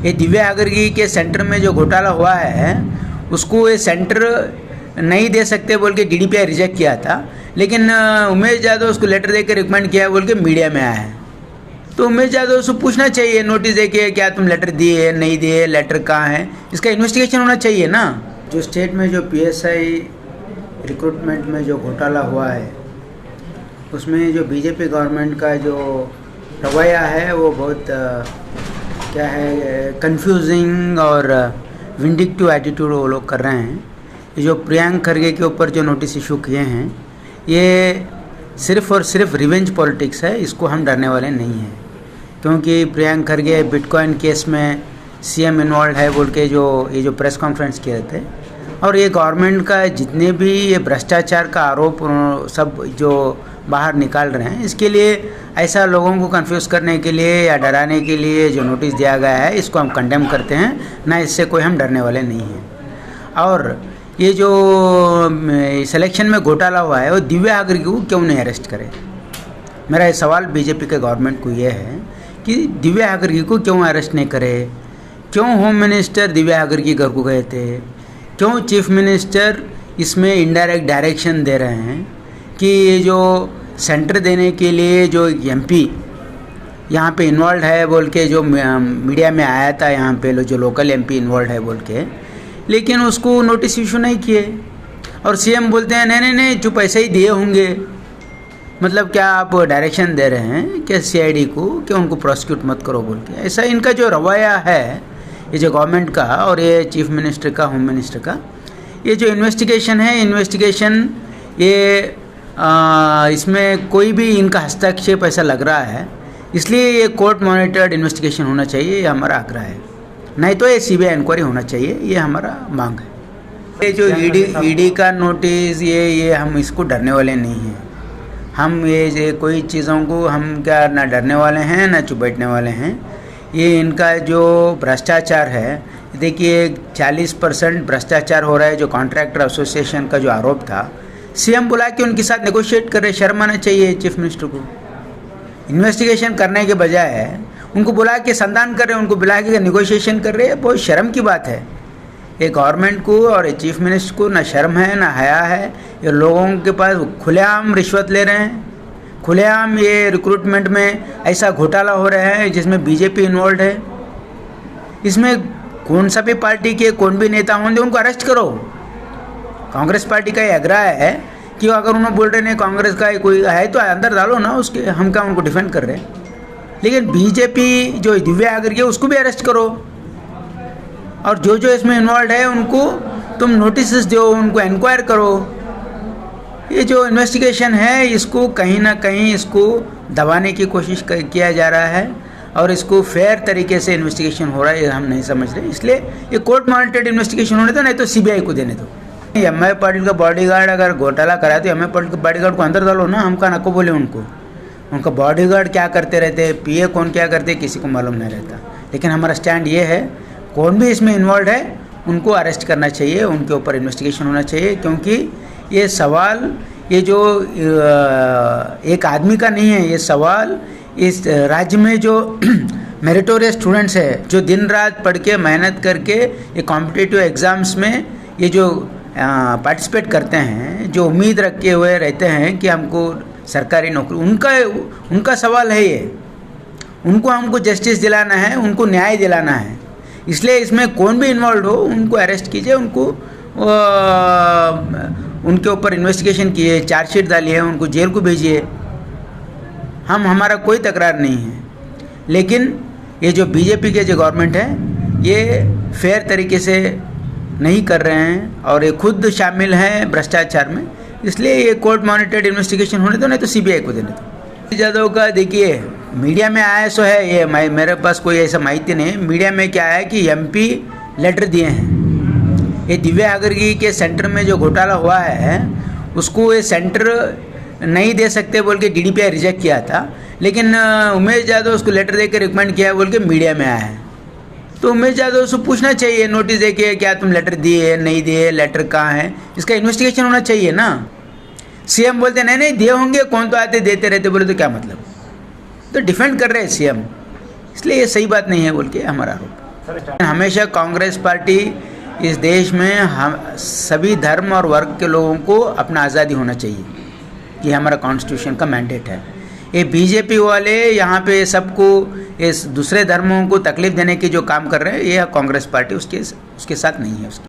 ये दिव्या आगरगी के सेंटर में जो घोटाला हुआ है उसको ये सेंटर नहीं दे सकते बोल के DDPI रिजेक्ट किया था, लेकिन उमेश यादव उसको लेटर देकर रिकमेंड किया बोल के मीडिया में आया है। तो उमेश यादव से पूछना चाहिए, नोटिस दे के क्या तुम लेटर दिए नहीं दिए, लेटर कहाँ है, इसका इन्वेस्टिगेशन होना चाहिए ना। जो स्टेट में जो PSI रिक्रूटमेंट में जो घोटाला हुआ है उसमें जो बीजेपी गवर्नमेंट का जो रवैया है वो बहुत क्या है, कंफ्यूजिंग और विंडिक्टिव एटीट्यूड वो लोग कर रहे हैं। ये जो प्रियंक खरगे के ऊपर जो नोटिस इशू किए हैं ये सिर्फ़ और सिर्फ रिवेंज पॉलिटिक्स है, इसको हम डरने वाले नहीं हैं। क्योंकि प्रियंक खरगे बिटकॉइन केस में CM इन्वॉल्व है बोल के ये जो प्रेस कॉन्फ्रेंस किए थे, और ये गवर्नमेंट का जितने भी ये भ्रष्टाचार का आरोप सब जो बाहर निकाल रहे हैं, इसके लिए ऐसा लोगों को कंफ्यूज करने के लिए या डराने के लिए जो नोटिस दिया गया है इसको हम कंडेम करते हैं ना, इससे कोई हम डरने वाले नहीं हैं। और ये जो सिलेक्शन में घोटाला हुआ है वो दिव्या आगरगी को क्यों नहीं अरेस्ट करे, मेरा ये सवाल बीजेपी के गवर्नमेंट को ये है कि दिव्या आगरगी को क्यों अरेस्ट नहीं करे। क्यों होम मिनिस्टर दिव्या आगरगी घर को गए थे, क्यों चीफ मिनिस्टर इसमें इनडायरेक्ट डायरेक्शन दे रहे हैं कि ये जो सेंटर देने के लिए जो MP यहाँ पे इन्वॉल्व है बोल के जो मीडिया में आया था, यहाँ पे जो लोकल MP इन्वॉल्व है बोल के, लेकिन उसको नोटिस इशू नहीं किए। और CM बोलते हैं नहीं नहीं नहीं चुप, ऐसे ही दिए होंगे। मतलब क्या आप डायरेक्शन दे रहे हैं क्या CID को कि उनको प्रोसिक्यूट मत करो बोल के। ऐसा इनका जो रवैया है ये जो गवर्नमेंट का और ये चीफ मिनिस्टर का, होम मिनिस्टर का, ये जो इन्वेस्टिगेशन है, इन्वेस्टिगेशन ये इसमें कोई भी इनका हस्तक्षेप ऐसा लग रहा है, इसलिए ये कोर्ट मॉनिटर्ड इन्वेस्टिगेशन होना चाहिए, ये हमारा आग्रह है। नहीं तो ये CBI इंक्वायरी होना चाहिए, ये हमारा मांग है। ये जो ED का नोटिस ये हम इसको डरने वाले नहीं हैं। हम ये कोई चीज़ों को हम क्या ना डरने वाले हैं ना चुप बैठने वाले हैं। ये इनका जो भ्रष्टाचार है, देखिए 40% भ्रष्टाचार हो रहा है। जो कॉन्ट्रैक्टर एसोसिएशन का जो आरोप था, CM बुला के उनके साथ नेगोशिएट कर रहे, शर्म आना चाहिए चीफ मिनिस्टर को। इन्वेस्टिगेशन करने के बजाय उनको बुला के संधान कर रहे, उनको बुला के नेगोशिएशन कर रहे, बहुत शर्म की बात है। ये गवर्नमेंट को और ये चीफ मिनिस्टर को ना शर्म है ना हया है। ये लोगों के पास खुलेआम रिश्वत ले रहे हैं, खुलेआम ये रिक्रूटमेंट में ऐसा घोटाला हो रहा है जिसमें बीजेपी इन्वॉल्व है। इसमें कौन सा भी पार्टी के कौन भी नेता होंगे उनको अरेस्ट करो। कांग्रेस पार्टी का ये आग्रह है कि अगर उन्होंने बोल रहे नहीं कांग्रेस का कोई है तो अंदर डालो ना उसके, हम क्या उनको डिफेंड कर रहे हैं। लेकिन बीजेपी जो दिव्या आगरगी है उसको भी अरेस्ट करो, और जो इसमें इन्वॉल्व है उनको तुम नोटिस दो, उनको इंक्वायर करो। ये जो इन्वेस्टिगेशन है इसको कहीं ना कहीं इसको दबाने की कोशिश किया जा रहा है, और इसको फेयर तरीके से इन्वेस्टिगेशन हो रहा है, ये हम नहीं समझ रहे। इसलिए ये कोर्ट मॉनिटर्ड इन्वेस्टिगेशन होने दो, नहीं तो CBI को देने दो। MI पाटिल का बॉडीगार्ड अगर घोटाला करा तो MI पाटिल के बॉडीगार्ड को अंदर डालो ना, हम का नको बोले उनको। उनका बॉडीगार्ड क्या करते रहते, PA कौन क्या करते, किसी को मालूम नहीं रहता। लेकिन हमारा स्टैंड ये है, कौन भी इसमें इन्वॉल्व है उनको अरेस्ट करना चाहिए, उनके ऊपर इन्वेस्टिगेशन होना चाहिए। क्योंकि ये सवाल ये जो एक आदमी का नहीं है, ये सवाल इस राज्य में जो मेरिटोरियस स्टूडेंट्स है, जो दिन रात पढ़ के मेहनत करके ये कॉम्पिटिटिव एग्ज़ाम्स में ये जो पार्टिसिपेट करते हैं, जो उम्मीद रखे हुए रहते हैं कि हमको सरकारी नौकरी, उनका सवाल है ये। उनको हमको जस्टिस दिलाना है, उनको न्याय दिलाना है। इसलिए इसमें कौन भी इन्वॉल्व हो उनको अरेस्ट कीजिए, उनके ऊपर इन्वेस्टिगेशन किए, चार्जशीट डालिए, उनको जेल को भेजिए। हमारा कोई तकरार नहीं है। लेकिन ये जो बीजेपी के जो गवर्नमेंट है ये फेयर तरीके से नहीं कर रहे हैं, और ये खुद शामिल हैं भ्रष्टाचार में। इसलिए ये कोर्ट मॉनिटर्ड इन्वेस्टिगेशन होने दो, नहीं तो CBI को देने दो। यादव का देखिए मीडिया में आया सो है, ये मेरे पास कोई ऐसा माहिती नहीं। मीडिया में क्या है कि MP लेटर दिए हैं। ये दिव्या आगरगी के सेंटर में जो घोटाला हुआ है उसको ये सेंटर नहीं दे सकते बोल के DDPI रिजेक्ट किया था, लेकिन उमेश यादव उसको लेटर देकर रिकमेंड किया बोल के मीडिया में आया है। तो उमेश यादव से पूछना चाहिए, नोटिस दे के क्या तुम लेटर दिए नहीं दिए, लेटर कहाँ है, इसका इन्वेस्टिगेशन होना चाहिए ना। CM बोलते नहीं नहीं दिए होंगे, कौन तो आते देते रहते, बोले तो क्या मतलब। तो डिफेंड कर रहे हैं CM, इसलिए ये सही बात नहीं है बोल के हमारा आरोप। हमेशा कांग्रेस पार्टी इस देश में हम सभी धर्म और वर्ग के लोगों को अपना आज़ादी होना चाहिए, ये हमारा कॉन्स्टिट्यूशन का मैंडेट है। ये बीजेपी वाले यहाँ पे सबको इस दूसरे धर्मों को तकलीफ देने की जो काम कर रहे हैं, ये कांग्रेस पार्टी उसके साथ नहीं है उसकी।